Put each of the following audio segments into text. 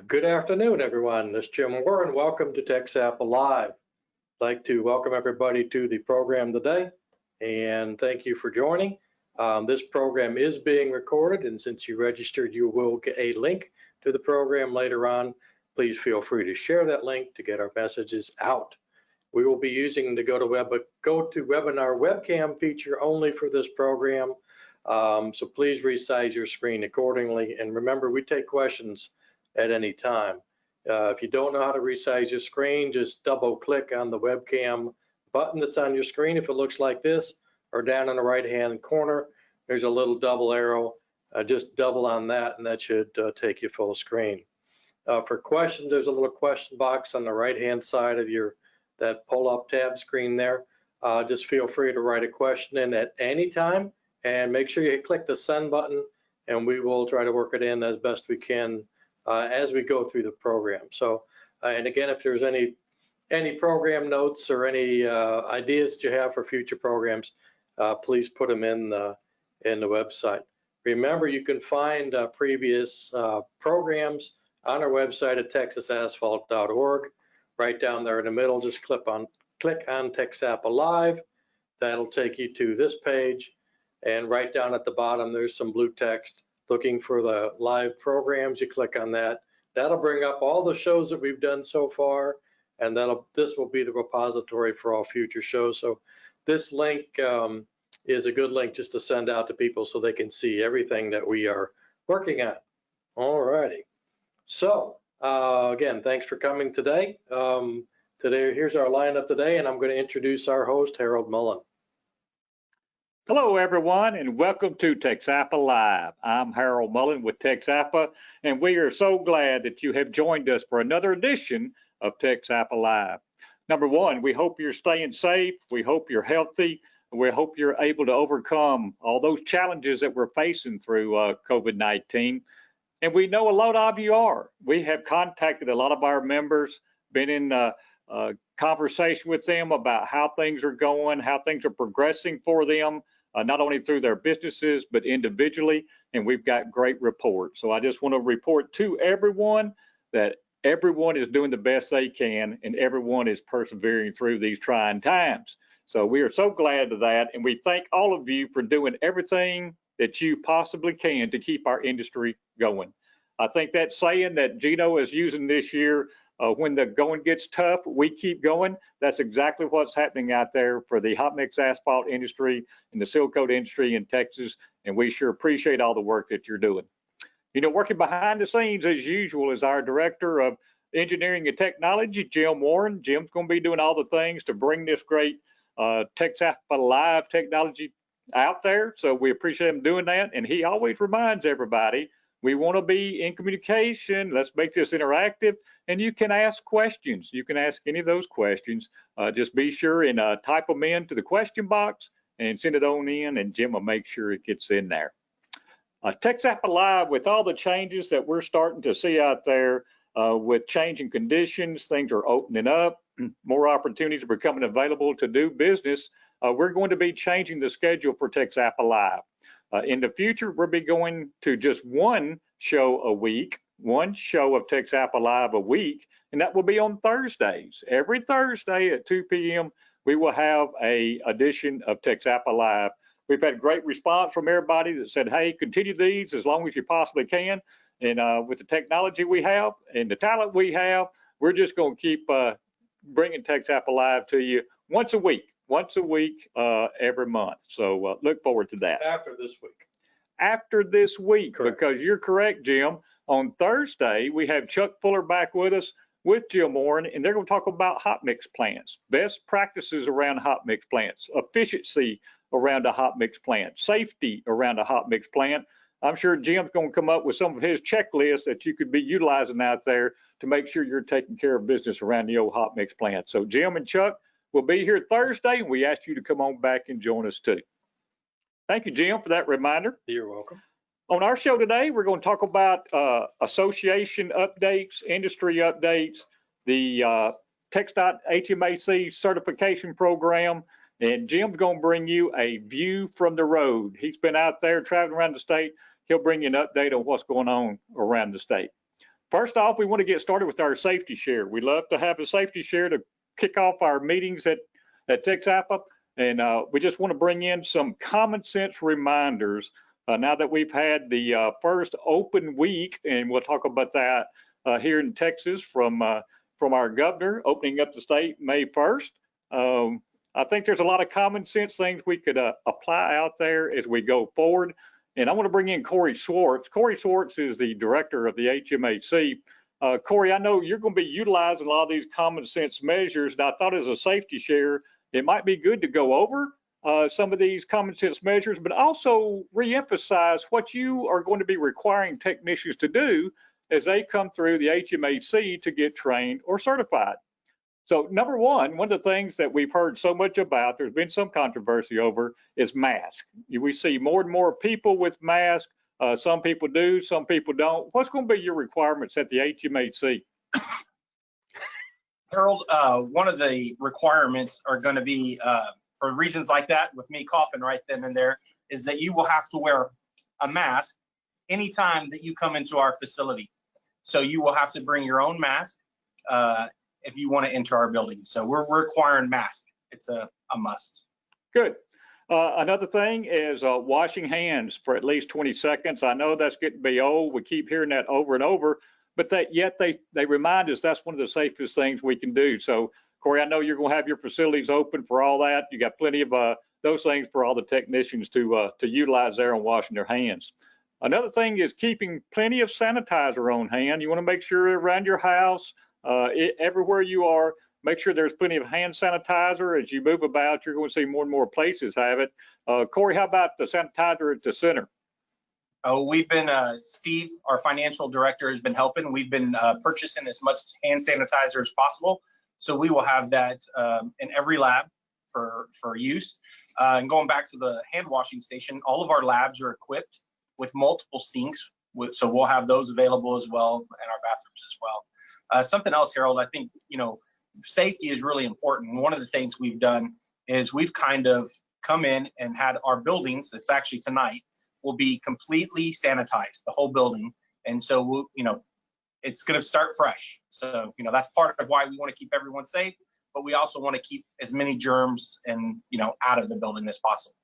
Good afternoon, everyone. This is Jim Warren. Welcome to TXAPA Live. I'd like to welcome everybody to the program today, and thank you for joining. This program is being recorded, and since you registered, you will get a link to the program later on. Please feel free to share that link to get our messages out. We will be using the GoToWebinar webcam feature only for this program, so please resize your screen accordingly. And remember, we take questions at any time. If you don't know how to resize your screen, just double click on the webcam button that's on your screen if it looks like this, or down in the right hand corner there's a little double arrow. Just double on that and that should take you full screen. For questions, there's a little question box on the right hand side of that pull-up tab screen there. Just feel free to write a question in at any time, and make sure you click the send button, and we will try to work it in as best we can as we go through the program. So, and again, if there's any program notes or any ideas that you have for future programs, please put them in the website. Remember, you can find previous programs on our website at texasasphalt.org. Right down there in the middle, just click on TXAPA Live. That'll take you to this page, and right down at the bottom there's some blue text looking for the live programs. You click on that. That'll bring up all the shows that we've done so far, and this will be the repository for all future shows. So this link is a good link just to send out to people so they can see everything that we are working on. All righty. So again, thanks for coming today. Here's our lineup today, and I'm going to introduce our host, Harold Mullen. Hello, everyone, and welcome to TXAPA Live. I'm Harold Mullen with TXAPA, and we are so glad that you have joined us for another edition of TXAPA Live. Number one, we hope you're staying safe. We hope you're healthy. We hope you're able to overcome all those challenges that we're facing through COVID-19. And we know a lot of you are. We have contacted a lot of our members, been in conversation with them about how things are going, how things are progressing for them, not only through their businesses, but individually, and we've got great reports. So I just want to report to everyone that everyone is doing the best they can, and everyone is persevering through these trying times. So we are so glad of that, and we thank all of you for doing everything that you possibly can to keep our industry going. I think that saying that Geno is using this year, when the going gets tough, we keep going. That's exactly what's happening out there for the hot mix asphalt industry and the seal coat industry in Texas, and we sure appreciate all the work that you're doing. You know, working behind the scenes as usual is our Director of Engineering and Technology, Jim Warren. Jim's going to be doing all the things to bring this great TXAPA Live technology out there, so we appreciate him doing that, and he always reminds everybody we want to be in communication. Let's make this interactive, and you can ask questions. You can ask any of those questions. Just be sure and type them into the question box and send it on in, and Jim will make sure it gets in there. TXAPA Live, with all the changes that we're starting to see out there, with changing conditions, things are opening up, more opportunities are becoming available to do business. We're going to be changing the schedule for TXAPA Live. In the future, we'll be going to just one show a week, one show of TXAPA Live a week, and that will be on Thursdays. Every Thursday at 2 p.m., we will have an edition of TXAPA Live. We've had great response from everybody that said, hey, continue these as long as you possibly can. And with the technology we have and the talent we have, we're just going to keep bringing TXAPA Live to you once a week every month. So look forward to that. After this week, correct. Because you're correct, Jim. On Thursday, we have Chuck Fuller back with us with Jim Warren, and they're going to talk about hot mix plants, best practices around hot mix plants, efficiency around a hot mix plant, safety around a hot mix plant. I'm sure Jim's going to come up with some of his checklists that you could be utilizing out there to make sure you're taking care of business around the old hot mix plant. So Jim and Chuck will be here Thursday, and we ask you to come on back and join us too. Thank you, Jim, for that reminder. You're welcome. On our show today, we're going to talk about association updates, industry updates, the TxDOT HMAC certification program, and Jim's going to bring you a view from the road. He's been out there traveling around the state. He'll bring you an update on what's going on around the state. First off, we want to get started with our safety share. We love to have a safety share to kick off our meetings at TXAPA, and we just want to bring in some common sense reminders now that we've had the first open week, and we'll talk about that here in Texas from our governor opening up the state May 1st. I think there's a lot of common sense things we could apply out there as we go forward. And I want to bring in Corey Schwarz. Corey Schwarz is the director of the HMAC. Corey, I know you're going to be utilizing a lot of these common sense measures. And I thought as a safety share, it might be good to go over some of these common sense measures, but also reemphasize what you are going to be requiring technicians to do as they come through the HMAC to get trained or certified. So number one of the things that we've heard so much about, there's been some controversy over, is mask. We see more and more people with masks. Some people do, some people don't. What's going to be your requirements at the HMAC? Harold, one of the requirements are going to be, for reasons like that, with me coughing right then and there, is that you will have to wear a mask anytime that you come into our facility. So you will have to bring your own mask if you want to enter our building. So we're requiring masks. It's a must. Good. Another thing is washing hands for at least 20 seconds. I know that's getting to be old. We keep hearing that over and over, but yet they remind us that's one of the safest things we can do. So Corey, I know you're going to have your facilities open for all that. You got plenty of those things for all the technicians to utilize there on washing their hands. Another thing is keeping plenty of sanitizer on hand. You want to make sure around your house, everywhere you are, make sure there's plenty of hand sanitizer. As you move about, you're going to see more and more places have it. Corey, how about the sanitizer at the center? Oh, we've been, Steve, our financial director, has been helping. We've been purchasing as much hand sanitizer as possible. So we will have that in every lab for use. And going back to the hand washing station, all of our labs are equipped with multiple sinks. So we'll have those available as well in our bathrooms as well. Something else, Harold, I think, safety is really important. One of the things we've done is we've kind of come in and had our buildings, it's actually tonight, will be completely sanitized, the whole building. And so, it's going to start fresh. So, that's part of why we want to keep everyone safe, but we also want to keep as many germs and, out of the building as possible.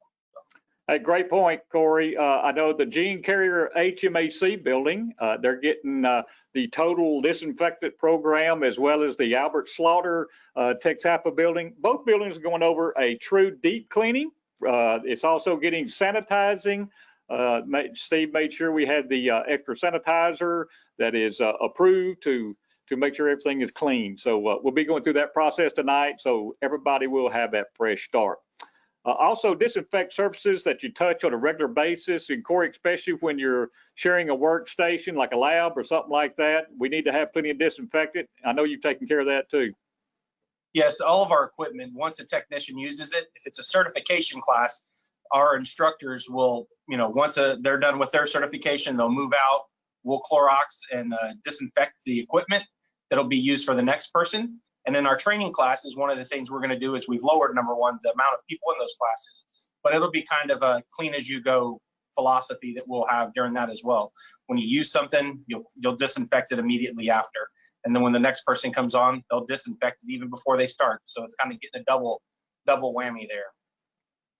Hey, great point, Corey. I know the Gene Carrier HMAC building, they're getting the total disinfectant program as well as the Albert Slaughter TXAPA building. Both buildings are going over a true deep cleaning. It's also getting sanitizing. Steve made sure we had the extra sanitizer that is approved to make sure everything is clean. So we'll be going through that process tonight, so everybody will have that fresh start. Also, disinfect surfaces that you touch on a regular basis. And Corey, especially when you're sharing a workstation like a lab or something like that, we need to have plenty of disinfectant. I know you've taken care of that too. Yes, all of our equipment, once a technician uses it, if it's a certification class, our instructors will, once they're done with their certification, they'll move out, we'll Clorox and disinfect the equipment that'll be used for the next person. And in our training classes, one of the things we're going to do is we've lowered, number one, the amount of people in those classes, but it'll be kind of a clean as you go philosophy that we'll have during that as well. When you use something, you'll disinfect it immediately after. And then when the next person comes on, they'll disinfect it even before they start. So it's kind of getting a double whammy there.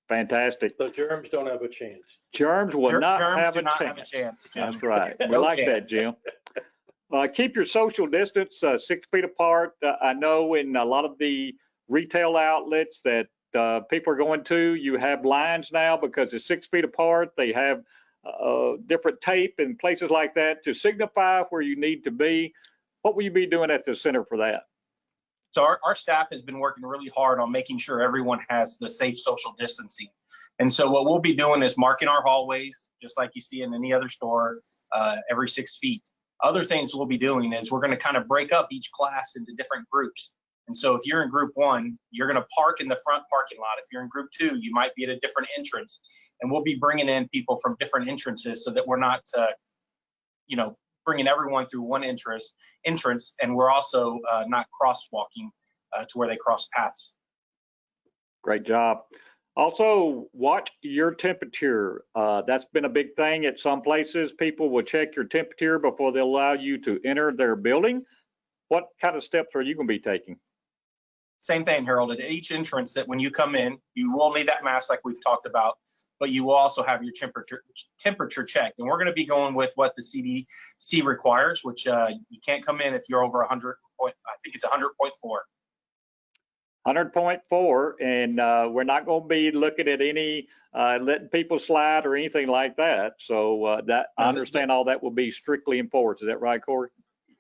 Fantastic. The germs don't have a chance. Germs will not have a chance. That's right. We like that, Jim. Keep your social distance 6 feet apart. I know in a lot of the retail outlets that people are going to, you have lines now because it's 6 feet apart. They have different tape and places like that to signify where you need to be. What will you be doing at the center for that? So our staff has been working really hard on making sure everyone has the safe social distancing. And so what we'll be doing is marking our hallways, just like you see in any other store, every 6 feet. Other things we'll be doing is we're going to kind of break up each class into different groups. And so if you're in group 1, you're going to park in the front parking lot. If you're in group 2, you might be at a different entrance. And we'll be bringing in people from different entrances so that we're not, bringing everyone through one entrance. And we're also not crosswalking to where they cross paths. Great job. Also, watch your temperature. That's been a big thing at some places. People will check your temperature before they allow you to enter their building. What kind of steps are you going to be taking? Same thing, Harold. At each entrance, that when you come in, you will need that mask like we've talked about, but you will also have your temperature checked. And we're going to be going with what the CDC requires, which you can't come in if you're over 100 point. I think it's 100.4. 100.4, and we're not going to be looking at any letting people slide or anything like that. So that I understand all that will be strictly enforced. Is that right, Corey?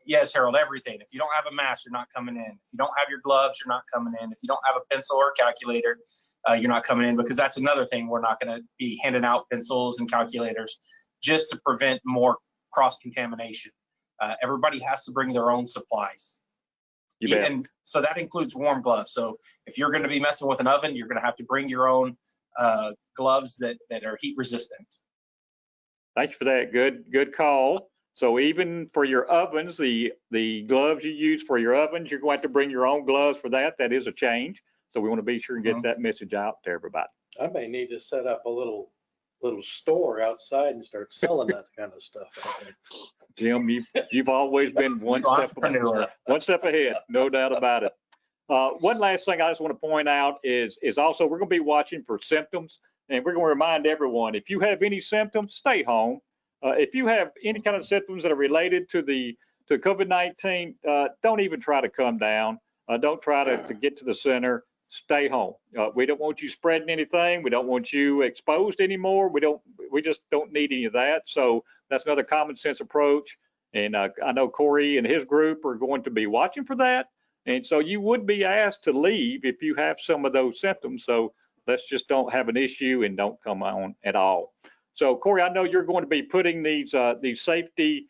Yes, Harold, everything. If you don't have a mask, you're not coming in. If you don't have your gloves, you're not coming in. If you don't have a pencil or a calculator, you're not coming in, because that's another thing. We're not going to be handing out pencils and calculators just to prevent more cross-contamination. Everybody has to bring their own supplies. And so that includes warm gloves. So if you're going to be messing with an oven, you're going to have to bring your own gloves that are heat resistant. Thank you for that. Good call. So even for your ovens, the gloves you use for your ovens, you're going to have to bring your own gloves for that. That is a change. So we want to be sure and get that message out to everybody. I may need to set up a little store outside and start selling that kind of stuff. Jim, you've always been one step ahead, no doubt about it. One last thing I just want to point out is also we're going to be watching for symptoms, and we're going to remind everyone, if you have any symptoms, stay home. If you have any kind of symptoms that are related to COVID-19, don't even try to come down. Don't try to get to the center. Stay home. We don't want you spreading anything. We don't want you exposed anymore. We just don't need any of that. So that's another common sense approach. And I know Corey and his group are going to be watching for that. And so you would be asked to leave if you have some of those symptoms. So let's just don't have an issue and don't come on at all. So Corey, I know you're going to be putting these safety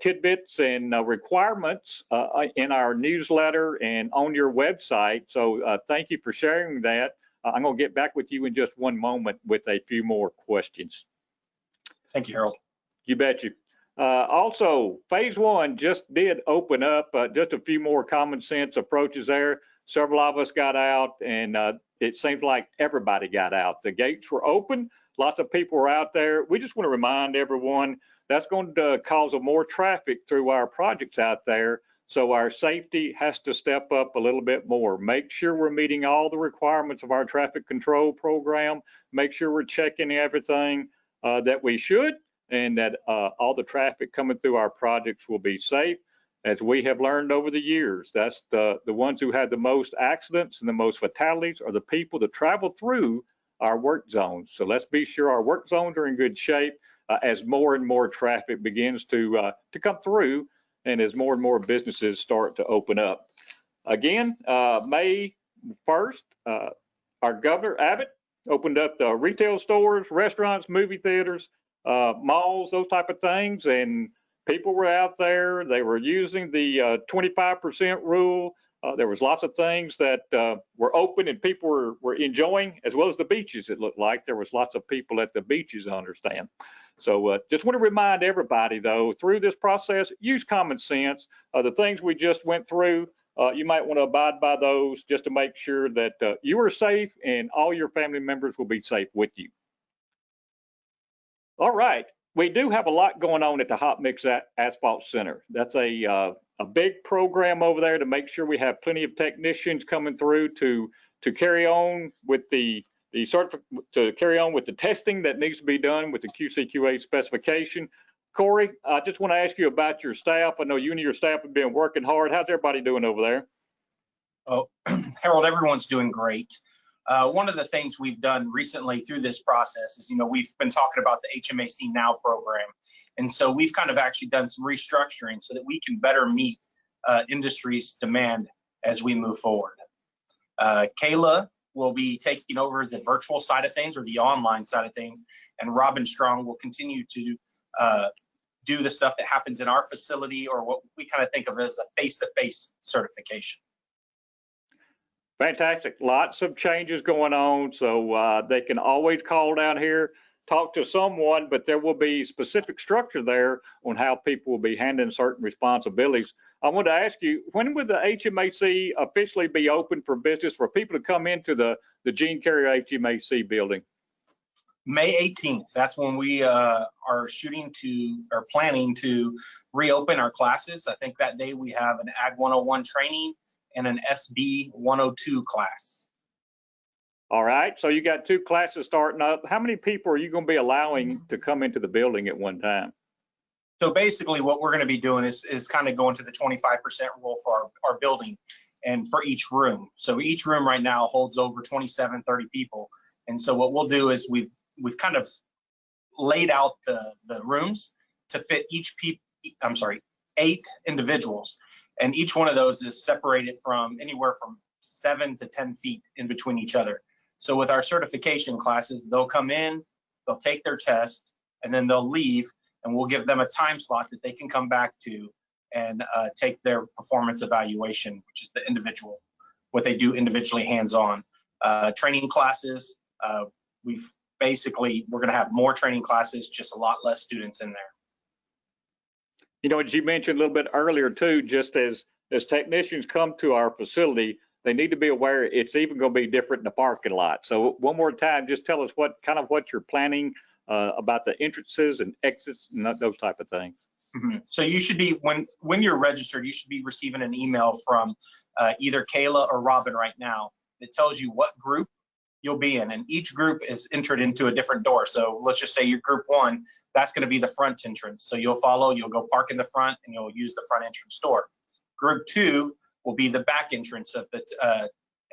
tidbits and requirements in our newsletter and on your website. So thank you for sharing that. I'm going to get back with you in just one moment with a few more questions. Thank you, Harold. You bet you. Also, phase one just did open up, just a few more common sense approaches there. Several of us got out, and it seemed like everybody got out. The gates were open. Lots of people were out there. We just want to remind everyone that's going to cause more traffic through our projects out there. So our safety has to step up a little bit more. Make sure we're meeting all the requirements of our traffic control program. Make sure we're checking everything that we should, and that all the traffic coming through our projects will be safe. As we have learned over the years, that's the ones who have the most accidents and the most fatalities are the people that travel through our work zones. So let's be sure our work zones are in good shape as more and more traffic begins to come through, and as more and more businesses start to open up. Again, May 1st, our Governor Abbott opened up the retail stores, restaurants, movie theaters, malls, those type of things, and people were out there. They were using the 25% rule. There was lots of things that were open and people were enjoying, as well as the beaches. It looked like there was lots of people at the beaches, I understand. So just want to remind everybody, though, through this process, use common sense. The things we just went through, you might want to abide by those just to make sure that you are safe and all your family members will be safe with you. All right. We do have a lot going on at the Hot Mix Asphalt Center. That's a big program over there to make sure we have plenty of technicians coming through to carry on with the testing that needs to be done with the QCQA specification. Corey, I just want to ask you about your staff. I know you and your staff have been working hard. How's everybody doing over there? Oh, Harold, everyone's doing great. One of the things we've done recently through this process is, we've been talking about the HMAC Now program. And so we've kind of actually done some restructuring so that we can better meet industry's demand as we move forward. Kayla will be taking over the virtual side of things, or the online side of things, and Robin Strong will continue to do the stuff that happens in our facility, or what we kind of think of as a face-to-face certification. Fantastic. Lots of changes going on. So they can always call down here, talk to someone, but there will be specific structure there on how people will be handling certain responsibilities. I wanted to ask you, when would the HMAC officially be open for business for people to come into the Gene Carrier HMAC building? May 18th, that's when we are planning to reopen our classes. I think that day we have an Ag 101 training and an SB 102 class. All right, so you got 2 classes starting up. How many people are you going to be allowing to come into the building at one time? So basically what we're going to be doing is kind of going to the 25% rule for our building and for each room. So each room right now holds over 27, 30 people. And so what we'll do is we've kind of laid out the rooms to fit 8 individuals. And each one of those is separated from anywhere from 7 to 10 feet in between each other. So with our certification classes, they'll come in, they'll take their test, and then they'll leave, and we'll give them a time slot that they can come back to and take their performance evaluation, which is the individual, what they do individually hands-on. Training classes, we're going to have more training classes, just a lot less students in there. You know, as you mentioned a little bit earlier too, just as technicians come to our facility, they need to be aware it's even going to be different in the parking lot. So one more time, just tell us what you're planning about the entrances and exits and those type of things. Mm-hmm. So you should be, when you're registered, you should be receiving an email from either Kayla or Robin right now that tells you what group you'll be in, and each group is entered into a different door. So let's just say you're group 1, that's going to be the front entrance. So you'll go park in the front and you'll use the front entrance door. Group 2 will be the back entrance of the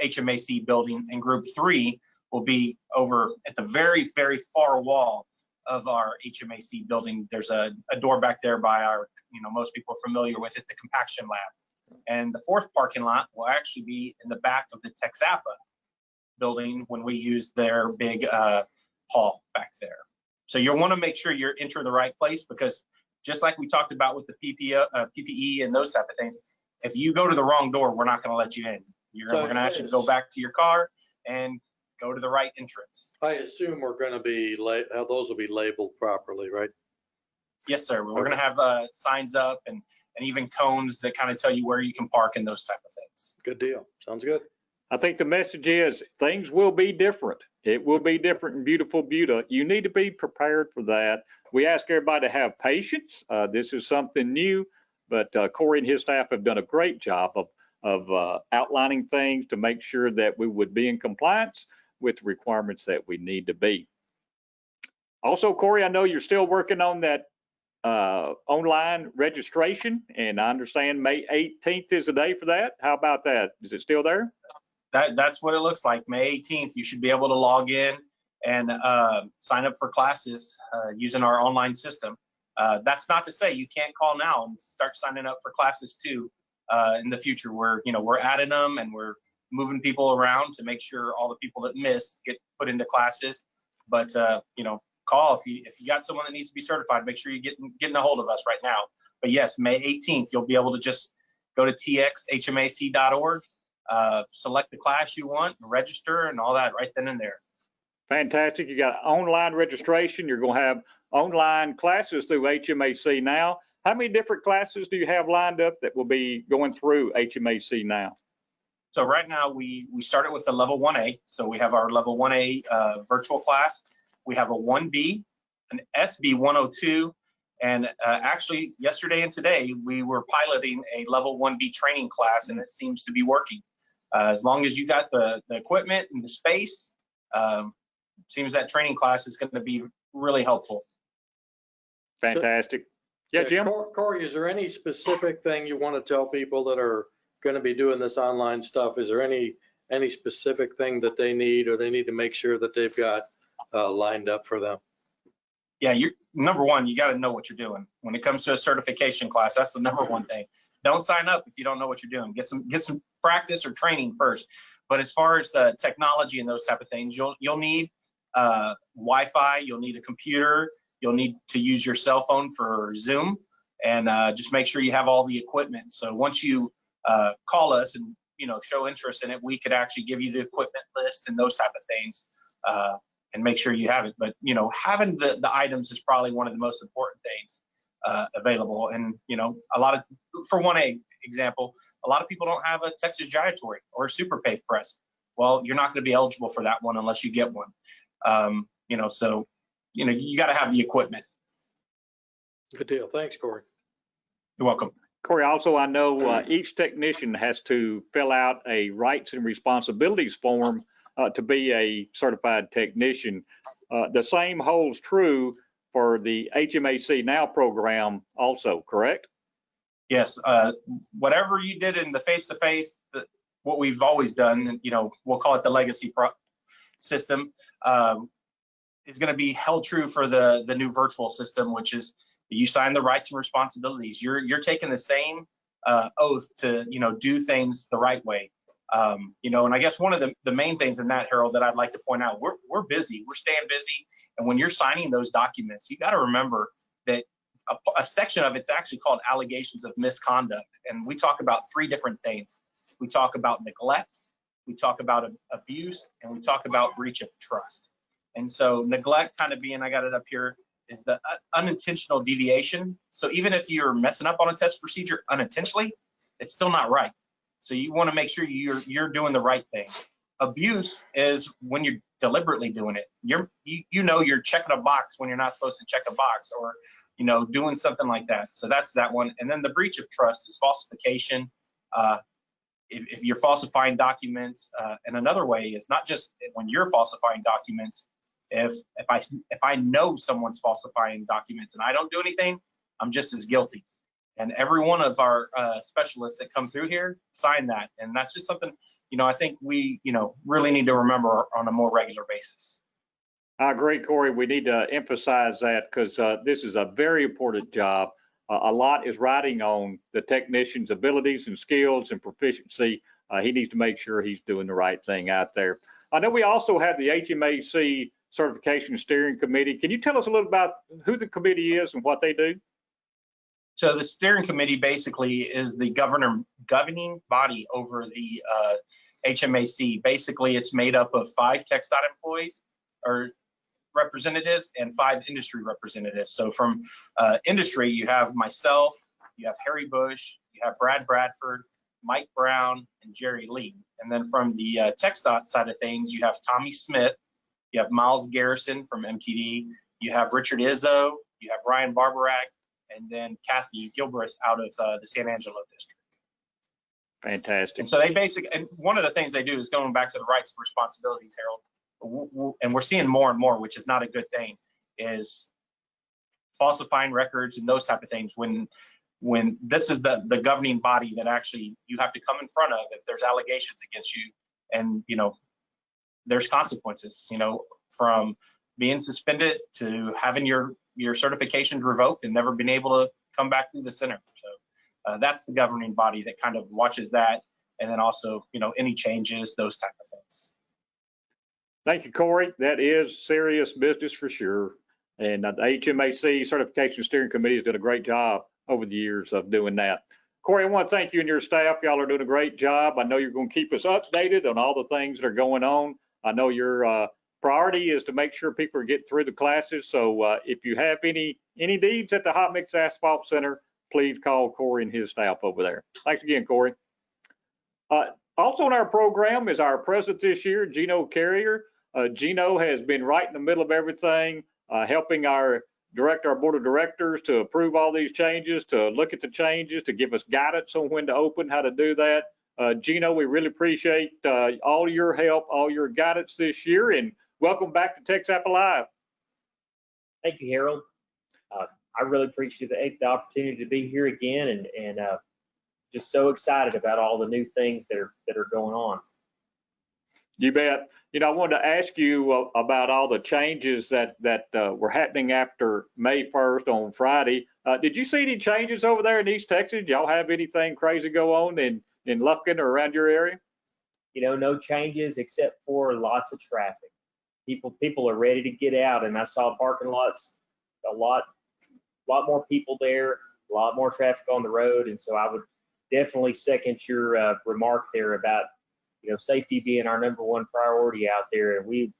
HMAC building, and group 3 will be over at the very, very far wall of our HMAC building. There's a door back there by our, most people are familiar with it, the compaction lab. And the 4th parking lot will actually be in the back of the TXAPA building when we use their big hall back there. So you'll want to make sure you're entering the right place, because just like we talked about with the PPE and those type of things, if you go to the wrong door, we're not going to let you in. We're going to ask you to go back to your car and go to the right entrance. I assume we're going to be, those will be labeled properly, right? Yes, sir. We're going to have signs up and even cones that kind of tell you where you can park and those type of things. Good deal. Sounds good. I think the message is things will be different. It will be different in beautiful beauty. You need to be prepared for that. We ask everybody to have patience. This is something new, but Corey and his staff have done a great job of outlining things to make sure that we would be in compliance with the requirements that we need to be. Also, Corey, I know you're still working on that online registration, and I understand May 18th is the day for that. How about that? Is it still there? That's what it looks like. May 18th, you should be able to log in and sign up for classes using our online system. That's not to say you can't call now and start signing up for classes too in the future. We're adding them and we're moving people around to make sure all the people that missed get put into classes. But call if you got someone that needs to be certified. Make sure you're getting a hold of us right now. But yes, May 18th, you'll be able to just go to TXAPA.org. Select the class you want, register, and all that right then and there. Fantastic. You got online registration. You're going to have online classes through HMAC now. How many different classes do you have lined up that will be going through HMAC now? So right now we started with the level 1A. So we have our level 1A virtual class. We have a 1B, an SB 102, and actually yesterday and today we were piloting a level 1B training class, and it seems to be working. As long as you got the equipment and the space, seems that training class is going to be really helpful. Fantastic. Yeah, Jim? Corey, is there any specific thing you want to tell people that are going to be doing this online stuff? Is there any specific thing that they need, or they need to make sure that they've got lined up for them? Yeah, number one, you got to know what you're doing. When it comes to a certification class, that's the number one thing. Don't sign up if you don't know what you're doing. Get some practice or training first. But as far as the technology and those type of things, you'll need Wi-Fi, you'll need a computer, you'll need to use your cell phone for Zoom, and just make sure you have all the equipment. So once you call us and show interest in it, we could actually give you the equipment list and those type of things. And make sure you have it. But having the items is probably one of the most important things available. And a lot of, for 1A, example, a lot of people don't have a Texas gyratory or a super pave press. Well, you're not going to be eligible for that one unless you get one. So you got to have the equipment. Good deal. Thanks, Corey. You're welcome. Corey, also, I know each technician has to fill out a rights and responsibilities form to be a certified technician. The same holds true for the HMAC Now program also, correct? Yes. Whatever you did in the face-to-face, what we've always done, we'll call it the legacy system, is going to be held true for the new virtual system, which is you sign the rights and responsibilities. You're taking the same oath to do things the right way. And I guess one of the main things in that, Harold, that I'd like to point out, we're busy, we're staying busy, and when you're signing those documents, you got to remember that a section of it's actually called allegations of misconduct, and we talk about 3 different things. We talk about neglect, we talk about abuse, and we talk about breach of trust. And so neglect, kind of being, I got it up here, is the unintentional deviation. So even if you're messing up on a test procedure unintentionally, it's still not right. So you want to make sure you're doing the right thing. Abuse is when you're deliberately doing it. You're checking a box when you're not supposed to check a box, or doing something like that. So that's that one. And then the breach of trust is falsification. If you're falsifying documents, and another way is not just when you're falsifying documents. If I know someone's falsifying documents and I don't do anything, I'm just as guilty. And every one of our specialists that come through here sign that, and that's just something I think we really need to remember on a more regular basis. I agree, Corey. We need to emphasize that because this is a very important job. A lot is riding on the technician's abilities and skills and proficiency. He needs to make sure he's doing the right thing out there. I know we also have the HMAC Certification Steering Committee. Can you tell us a little about who the committee is and what they do? So the steering committee basically is the governing body over the HMAC. Basically, it's made up of 5 TxDOT employees or representatives and 5 industry representatives. So from industry, you have myself, you have Harry Bush, you have Brad Bradford, Mike Brown, and Jerry Lee. And then from the TxDOT side of things, you have Tommy Smith, you have Miles Garrison from MTD, you have Richard Izzo, you have Ryan Barbarack, and then Kathy Gilbreth out of the San Angelo district. Fantastic. And so and one of the things they do is going back to the rights and responsibilities, Harold, and we're seeing more and more, which is not a good thing, is falsifying records and those type of things. When this is the governing body that actually you have to come in front of if there's allegations against you, and there's consequences, from being suspended to having your certifications revoked and never been able to come back through the center. So that's the governing body that kind of watches that, and then also any changes, those type of things. Thank you, Corey. That is serious business for sure. And the HMAC Certification Steering Committee has done a great job over the years of doing that. Corey, I want to thank you and your staff. Y'all are doing a great job. I know you're going to keep us updated on all the things that are going on. I know your priority is to make sure people are getting through the classes. So if you have any needs at the Hot Mix Asphalt Center, please call Corey and his staff over there. Thanks again, Corey. Also on our program is our president this year, Geno Carrier. Geno has been right in the middle of everything, helping our board of directors to approve all these changes, to look at the changes, to give us guidance on when to open, how to do that. Geno, we really appreciate all your help, all your guidance this year, and welcome back to TXAPA Live. Thank you, Harold. I really appreciate the opportunity to be here again, and just so excited about all the new things that are going on. You bet. I wanted to ask you about all the changes that were happening after May 1st on Friday. Did you see any changes over there in East Texas? Y'all have anything crazy go on in Lufkin or around your area? No changes except for lots of traffic. People are ready to get out, and I saw parking lots, a lot more people there, a lot more traffic on the road, and so I would definitely second your remark there about safety being our #1 priority out there, and we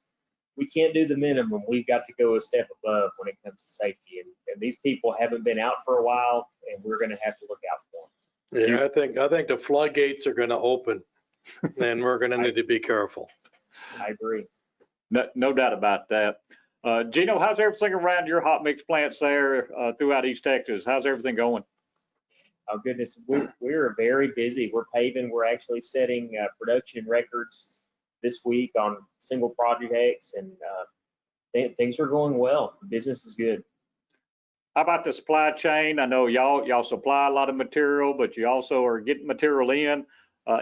can't do the minimum. We've got to go a step above when it comes to safety, and these people haven't been out for a while, and we're going to have to look out for them. Yeah, I think the floodgates are going to open, and we're going to need to be careful. I agree. No doubt about that. Geno, how's everything around your hot mix plants there throughout East Texas? How's everything going? Oh goodness, we're very busy. We're paving. We're actually setting production records this week on single projects, and things are going well. Business is good. How about the supply chain? I know y'all supply a lot of material, but you also are getting material in.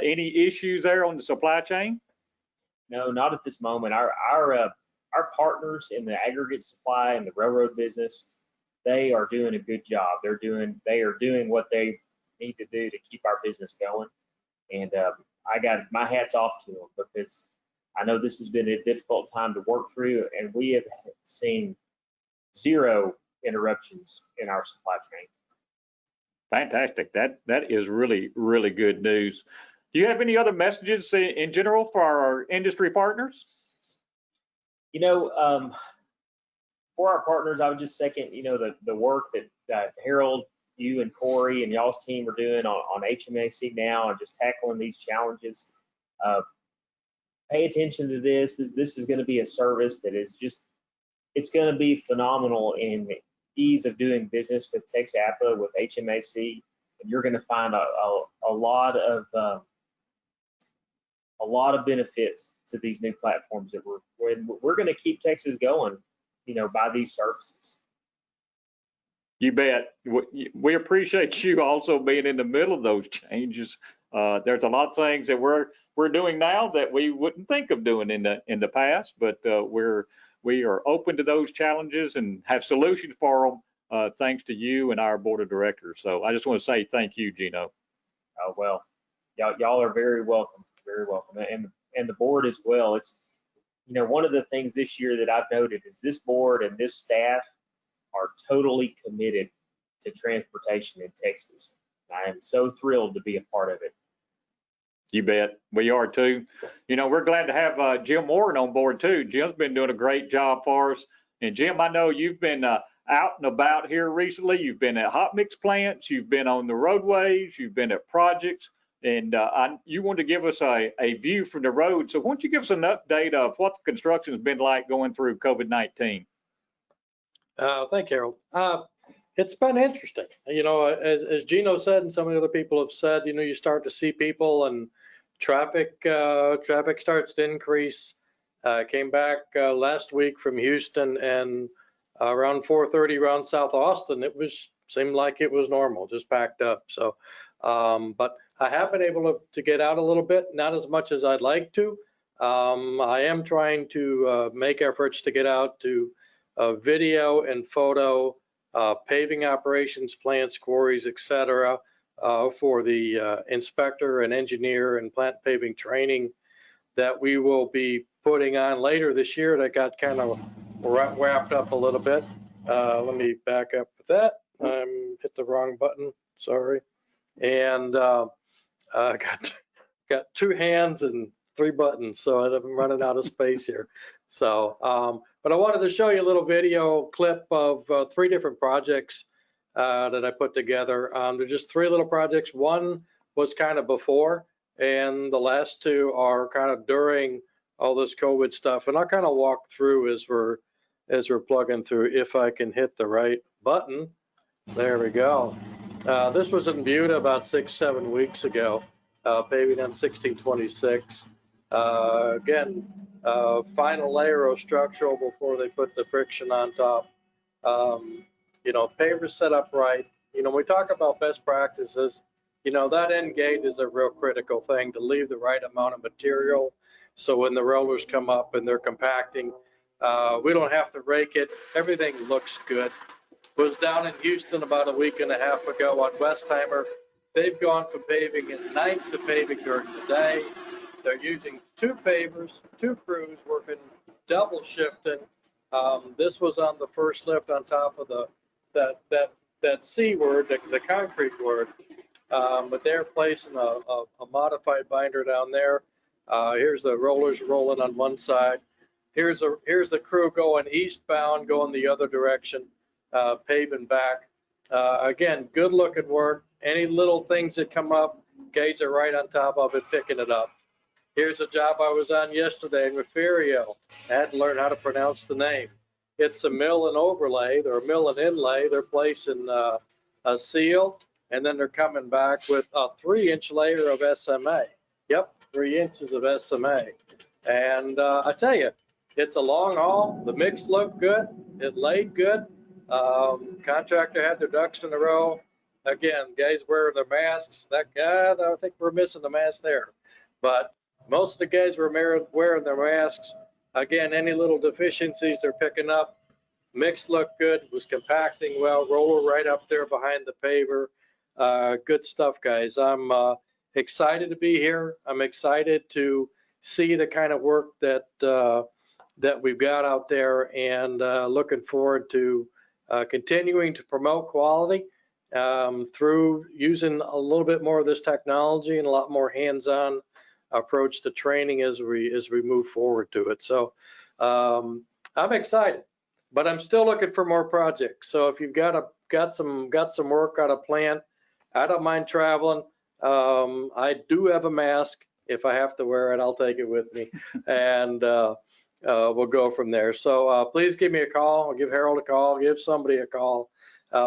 Any issues there on the supply chain? No, not at this moment. Our partners in the aggregate supply and the railroad business, they are doing a good job. They are doing what they need to do to keep our business going. And I got my hats off to them, because I know this has been a difficult time to work through, and we have seen zero interruptions in our supply chain. Fantastic. That is really, really good news. Do you have any other messages in general for our industry partners? You know, for our partners, I would just second, the work that Harold, you and Corey and y'all's team are doing on HMAC now, and just tackling these challenges. Pay attention to this. This is going to be a service that is it's going to be phenomenal in the ease of doing business with TXAPA, with HMAC, and you're going to find a lot of benefits to these new platforms that we're going to keep Texas going, by these services. You bet. We appreciate you also being in the middle of those changes. There's a lot of things that we're doing now that we wouldn't think of doing in the past, but we are open to those challenges and have solutions for them, thanks to you and our board of directors. So I just want to say thank you, Geno. Oh, well, y'all are very welcome, and the board as well. It's, one of the things this year that I've noted is this board and this staff are totally committed to transportation in Texas. I am so thrilled to be a part of it. You bet. We are too. We're glad to have Jim Warren on board too. Jim's been doing a great job for us. And Jim, I know you've been out and about here recently. You've been at hot mix plants. You've been on the roadways. You've been at projects. And you want to give us a view from the road. So why don't you give us an update of what the construction has been like going through COVID-19? Thank you, Harold. It's been interesting. As Geno said, and some of the other people have said, you start to see people, and traffic starts to increase. Came back last week from Houston, and around 4:30 around South Austin, seemed like it was normal, just packed up. So, but I have been able to get out a little bit, not as much as I'd like to. I am trying to make efforts to get out to video and photo, paving operations, plants, quarries, etc., for the inspector and engineer and plant paving training that we will be putting on later this year. That got kind of wrapped up a little bit. Let me back up with that. Hit the wrong button, sorry. And got two hands and 3 buttons, so I'm running out of space here. So, but I wanted to show you a little video clip of 3 different projects that I put together. They're just 3 little projects. One was kind of before, and the last 2 are kind of during all this COVID stuff. And I'll kind of walk through as we're plugging through, if I can hit the right button. There we go. This was in Buda about 6-7 weeks ago, paving on 1626. Again, final layer of structural before they put the friction on top. Pavers set up right. When we talk about best practices, that end gate is a real critical thing, to leave the right amount of material. So when the rollers come up and they're compacting, we don't have to rake it. Everything looks good. Was down in Houston about a week and a half ago on Westheimer. They've gone from paving at night to paving during the day. They're using 2 pavers, 2 crews working double shifting. This was on the first lift on top of that C word, the concrete word. But they're placing a modified binder down there. Here's the rollers rolling on one side. Here's the crew going eastbound, going the other direction, paving back. Again, good looking work. Any little things that come up, guys are right on top of it, picking it up. Here's a job I was on yesterday in Refugio. I had to learn how to pronounce the name. It's a mill and overlay, or mill and inlay. They're placing a seal, and then they're coming back with a 3-inch layer of SMA. Yep, 3 inches of SMA. And I tell you, it's a long haul. The mix looked good. It laid good. Contractor had their ducks in a row. Again, guys wearing their masks. That guy, I think we're missing the mask there. But most of the guys were wearing their masks. Again, any little deficiencies they're picking up. Mix looked good, was compacting well, roller right up there behind the paver. Good stuff, guys. I'm excited to be here. I'm excited to see the kind of work that that we've got out there, and looking forward to continuing to promote quality through using a little bit more of this technology and a lot more hands-on approach to training as we move forward to it. So I'm excited, but I'm still looking for more projects. So if you've got some work out of plant, I don't mind traveling. I do have a mask. If I have to wear it, I'll take it with me, and we'll go from there. So please give me a call. I'll give Harold a call. Give somebody a call.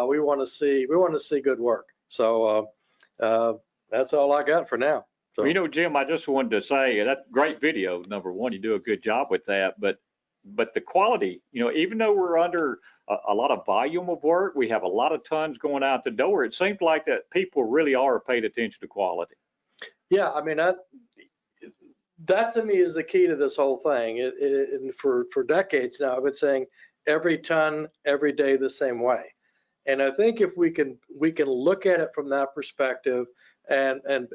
We want to see good work. So that's all I got for now. So. Well, you know, Jim, I just wanted to say that's great video. Number one, you do a good job with that, but the quality, you know, even though we're under a lot of volume of work, we have a lot of tons going out the door. It seems like that people really are paying attention to quality. Yeah, I mean, that to me is the key to this whole thing. And for decades now, I've been saying every ton, every day, the same way. And I think if we can look at it from that perspective and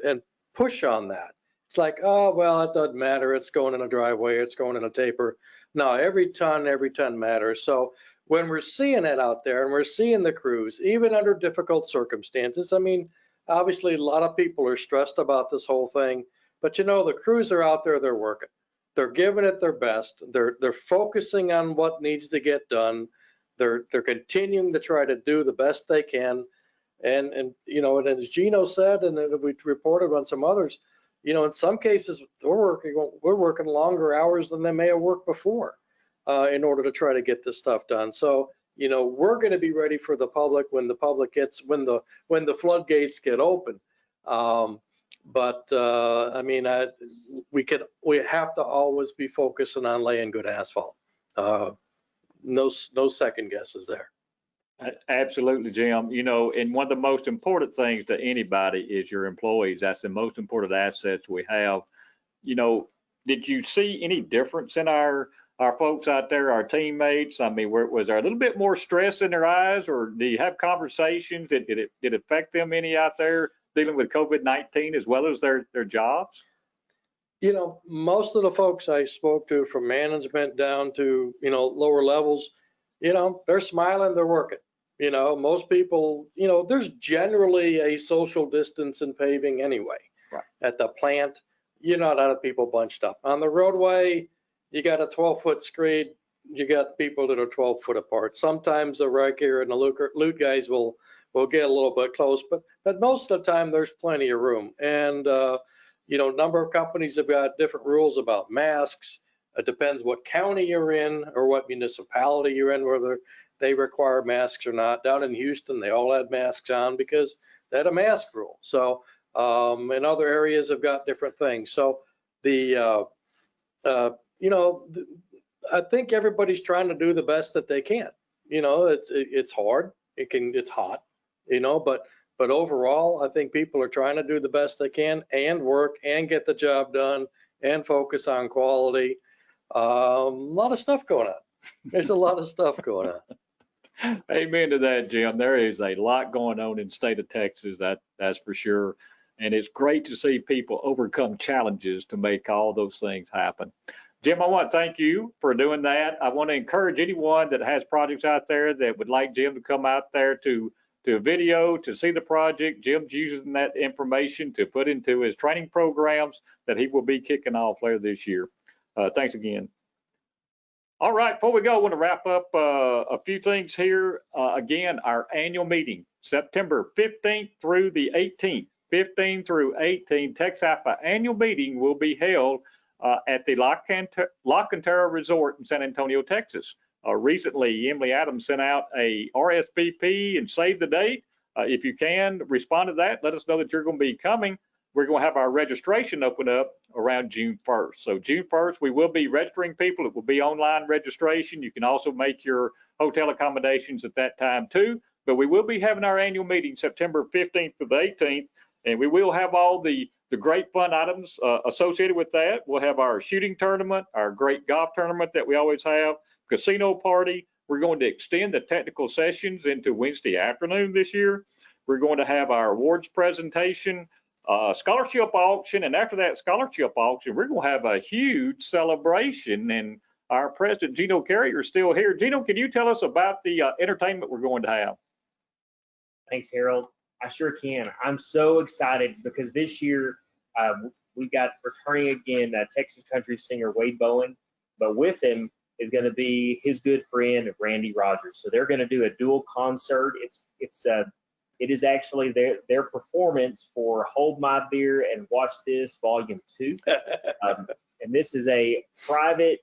push on that. It's like, oh, well, it doesn't matter. It's going in a driveway. It's going in a taper. No, every ton matters. So when we're seeing it out there and we're seeing the crews, even under difficult circumstances, I mean, obviously a lot of people are stressed about this whole thing, but you know, the crews are out there, they're working. They're giving it their best. They're focusing on what needs to get done. They're continuing to try to do the best they can. And you know, and as Geno said, and we reported on some others, you know, in some cases we're working longer hours than they may have worked before in order to try to get this stuff done. So you know, we're going to be ready for the public when the public gets when the floodgates get open. But I mean, we have to always be focusing on laying good asphalt. No second guesses there. Absolutely, Jim. You know, and one of the most important things to anybody is your employees. That's the most important assets we have. You know, did you see any difference in our folks out there, our teammates? I mean, was there a little bit more stress in their eyes, or do you have conversations? Did it affect them any out there dealing with COVID-19 as well as their jobs? You know, most of the folks I spoke to, from management down to, you know, lower levels, you know, they're smiling, they're working. You know, most people, you know, there's generally a social distance in paving anyway. Right. At the plant, you're not out of people bunched up. On the roadway, you got a 12-foot screed, you got people that are 12 foot apart. Sometimes the Riker and the loot guys will get a little bit close, but most of the time there's plenty of room. And, you know, a number of companies have got different rules about masks. It depends what county you're in or what municipality you're in, whether they require masks or not. Down in Houston, they all had masks on because they had a mask rule. So in other areas have got different things. So the, you know, I think everybody's trying to do the best that they can. You know, it's hard. It's hot, you know, but overall, I think people are trying to do the best they can and work and get the job done and focus on quality. A lot of stuff going on. There's a lot of stuff going on. Amen to that, Jim. There is a lot going on in the state of Texas, that's for sure. And it's great to see people overcome challenges to make all those things happen. Jim, I want to thank you for doing that. I want to encourage anyone that has projects out there that would like Jim to come out there to a video to see the project. Jim's using that information to put into his training programs that he will be kicking off later this year. Thanks again. All right, before we go, I want to wrap up a few things here. Again, our annual meeting, September 15th through the 18th. 15 through 18, TXAPA annual meeting will be held at the La Cantera Resort in San Antonio, Texas. Recently, Emily Adams sent out a RSVP and save the date. If you can, respond to that. Let us know that you're going to be coming. We're going to have our registration open up around June 1st. So June 1st, we will be registering people. It will be online registration. You can also make your hotel accommodations at that time too. But we will be having our annual meeting September 15th to the 18th. And we will have all the great fun items associated with that. We'll have our shooting tournament, our great golf tournament that we always have, casino party. We're going to extend the technical sessions into Wednesday afternoon this year. We're going to have our awards presentation, scholarship auction, and after that scholarship auction, we're going to have a huge celebration. And our president, Geno Carrier, is still here. Geno, can you tell us about the entertainment we're going to have? Thanks, Harold. I sure can. I'm so excited because this year we've got returning again Texas country singer Wade Bowen, but with him is going to be his good friend Randy Rogers. So they're going to do a dual concert. It is actually their performance for Hold My Beer and Watch This Volume 2. And this is a private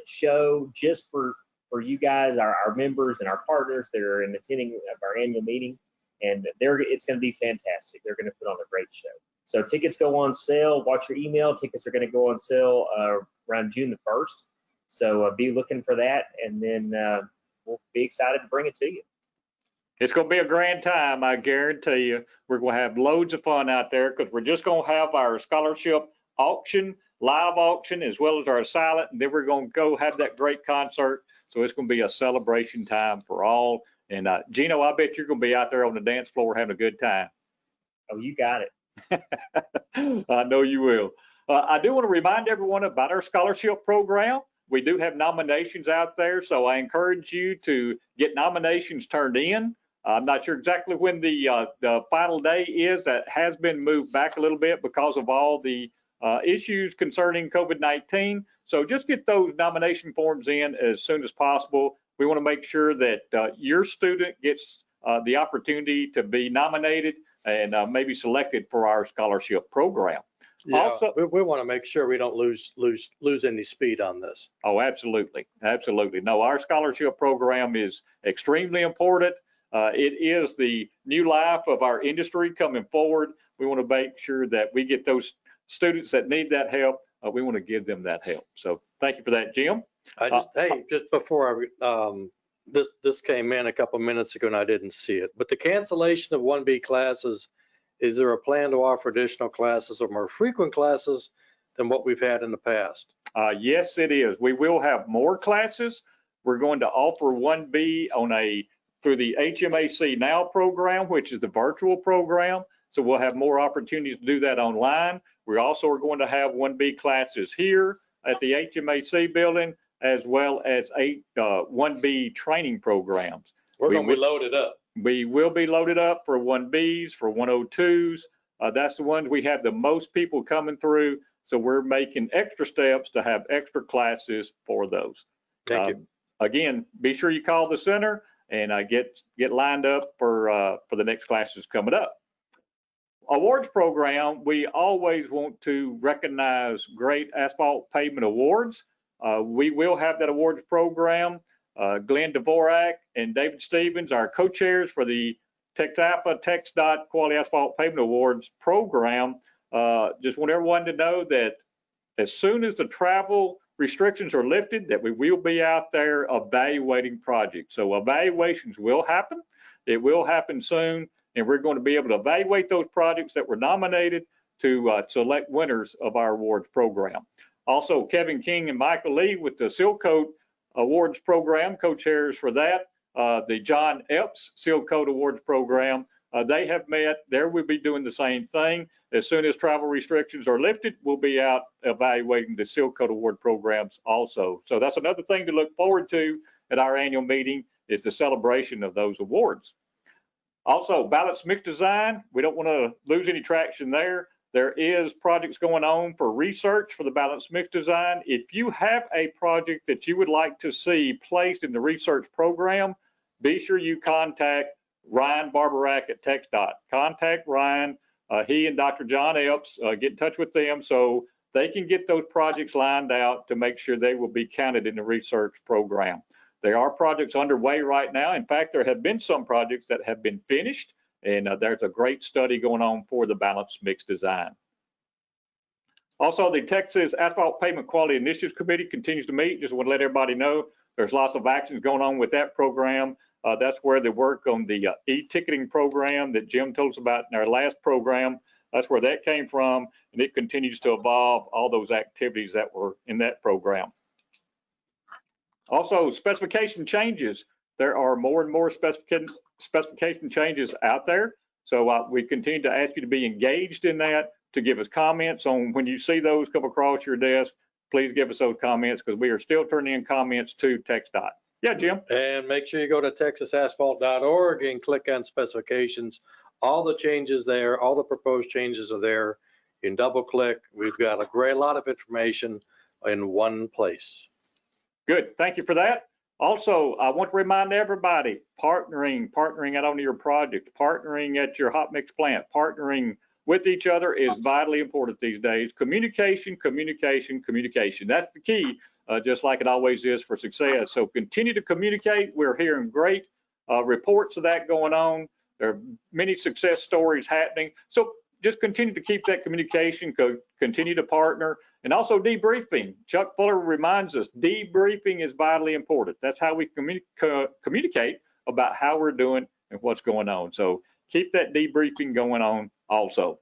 show just for you guys, our members and our partners that are in attending of our annual meeting. And it's going to be fantastic. They're going to put on a great show. So tickets go on sale. Watch your email. Tickets are going to go on sale around June the 1st. So be looking for that, and then we'll be excited to bring it to you. It's going to be a grand time, I guarantee you. We're going to have loads of fun out there because we're just going to have our scholarship auction, live auction, as well as our silent, and then we're going to go have that great concert. So it's going to be a celebration time for all. And Geno, I bet you're going to be out there on the dance floor having a good time. Oh, you got it. I know you will. I do want to remind everyone about our scholarship program. We do have nominations out there, so I encourage you to get nominations turned in. I'm not sure exactly when the final day is. That has been moved back a little bit because of all the issues concerning COVID-19. So just get those nomination forms in as soon as possible. We want to make sure that your student gets the opportunity to be nominated and maybe selected for our scholarship program. Yeah, also, we want to make sure we don't lose any speed on this. Oh, absolutely. Absolutely. No, our scholarship program is extremely important. It is the new life of our industry coming forward. We want to make sure that we get those students that need that help. We want to give them that help. So thank you for that, Jim. Just before this came in a couple minutes ago and I didn't see it, but the cancellation of 1B classes, is there a plan to offer additional classes or more frequent classes than what we've had in the past? Yes, it is. We will have more classes. We're going to offer 1B through the HMAC Now program, which is the virtual program. So we'll have more opportunities to do that online. We also are going to have 1B classes here at the HMAC building, as well as 1B training programs. We're going to be loaded up. We will be loaded up for 1Bs, for 102s. That's the ones we have the most people coming through. So we're making extra steps to have extra classes for those. Thank you. Again, be sure you call the center and get lined up for the next classes coming up. Awards program, we always want to recognize great asphalt pavement awards. We will have that awards program. Glenn Dvorak and David Stevens, our co-chairs for the TXAPA TxDOT Quality Asphalt Pavement Awards program. Just want everyone to know that as soon as the travel restrictions are lifted, that we will be out there evaluating projects. So evaluations will happen. It will happen soon, and we're going to be able to evaluate those projects that were nominated to select winners of our awards program. Also, Kevin King and Michael Lee with the Seal Coat Awards program, co-chairs for that. The John Epps Seal Coat Awards program, they have met. There we'll be doing the same thing. As soon as travel restrictions are lifted, we'll be out evaluating the Seal Coat Award programs also. So that's another thing to look forward to at our annual meeting, is the celebration of those awards. Also, balance mix design, we don't want to lose any traction there. There is projects going on for research for the balance mix design. If you have a project that you would like to see placed in the research program, be sure you contact Ryan Barbarack at TxDOT. Contact Ryan. He and Dr. John Epps, get in touch with them so they can get those projects lined out to make sure they will be counted in the research program. There are projects underway right now. In fact, there have been some projects that have been finished, and there's a great study going on for the balanced mix design. Also, the Texas Asphalt Pavement Quality Initiatives Committee continues to meet. Just want to let everybody know there's lots of actions going on with that program. That's where the work on the e-ticketing program that Jim told us about in our last program, that's where that came from, and it continues to evolve all those activities that were in that program. Also, specification changes. There are more and more specification changes out there. So we continue to ask you to be engaged in that, to give us comments on when you see those come across your desk. Please give us those comments because we are still turning in comments to TxDOT. Yeah, Jim. And make sure you go to texasasphalt.org and click on specifications. All the changes there, all the proposed changes are there. You can double click. We've got a great lot of information in one place. Good. Thank you for that. Also, I want to remind everybody, partnering out on your project, partnering at your hot mix plant, partnering with each other is vitally important these days. Communication, communication, communication. That's the key, just like it always is for success. So continue to communicate. We're hearing great reports of that going on. There are many success stories happening. So just continue to keep that communication, continue to partner, and also debriefing. Chuck Fuller reminds us debriefing is vitally important. That's how we communicate about how we're doing and what's going on. So keep that debriefing going on also.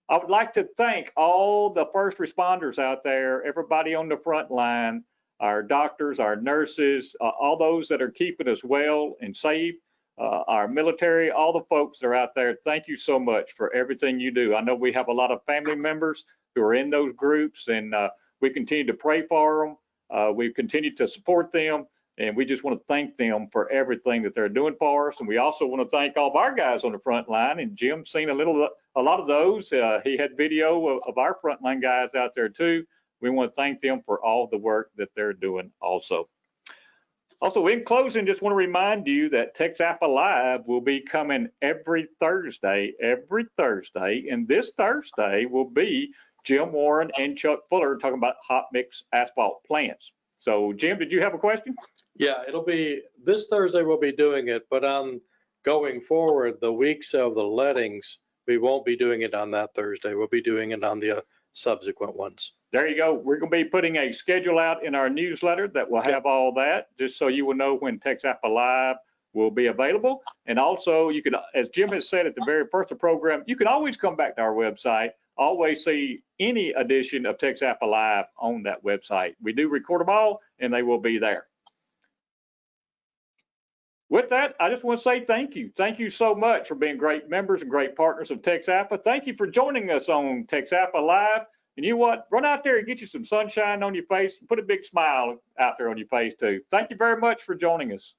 I would like to thank all the first responders out there, everybody on the front line, our doctors, our nurses, all those that are keeping us well and safe, our military, all the folks that are out there. Thank you so much for everything you do. I know we have a lot of family members who are in those groups, and we continue to pray for them. We continue to support them, and we just want to thank them for everything that they're doing for us. And we also want to thank all of our guys on the front line, and Jim's seen a lot of those. He had video of our frontline guys out there too. We want to thank them for all the work that they're doing also. Also, in closing, just want to remind you that TXAPA Live will be coming every Thursday, and this Thursday will be Jim Warren and Chuck Fuller talking about hot mix asphalt plants. So, Jim, did you have a question? Yeah, it'll be this Thursday we'll be doing it, but going forward, the weeks of the lettings, we won't be doing it on that Thursday. We'll be doing it on the subsequent ones. There you go. We're going to be putting a schedule out in our newsletter that will have all that, just so you will know when TXAPA Live will be available. And also, you can, as Jim has said at the very first of the program, you can always come back to our website, always see any edition of TXAPA Live on that website. We do record them all, and they will be there. With that, I just want to say thank you. Thank you so much for being great members and great partners of TXAPA. Thank you for joining us on TXAPA Live. And you know what? Run out there and get you some sunshine on your face and put a big smile out there on your face too. Thank you very much for joining us.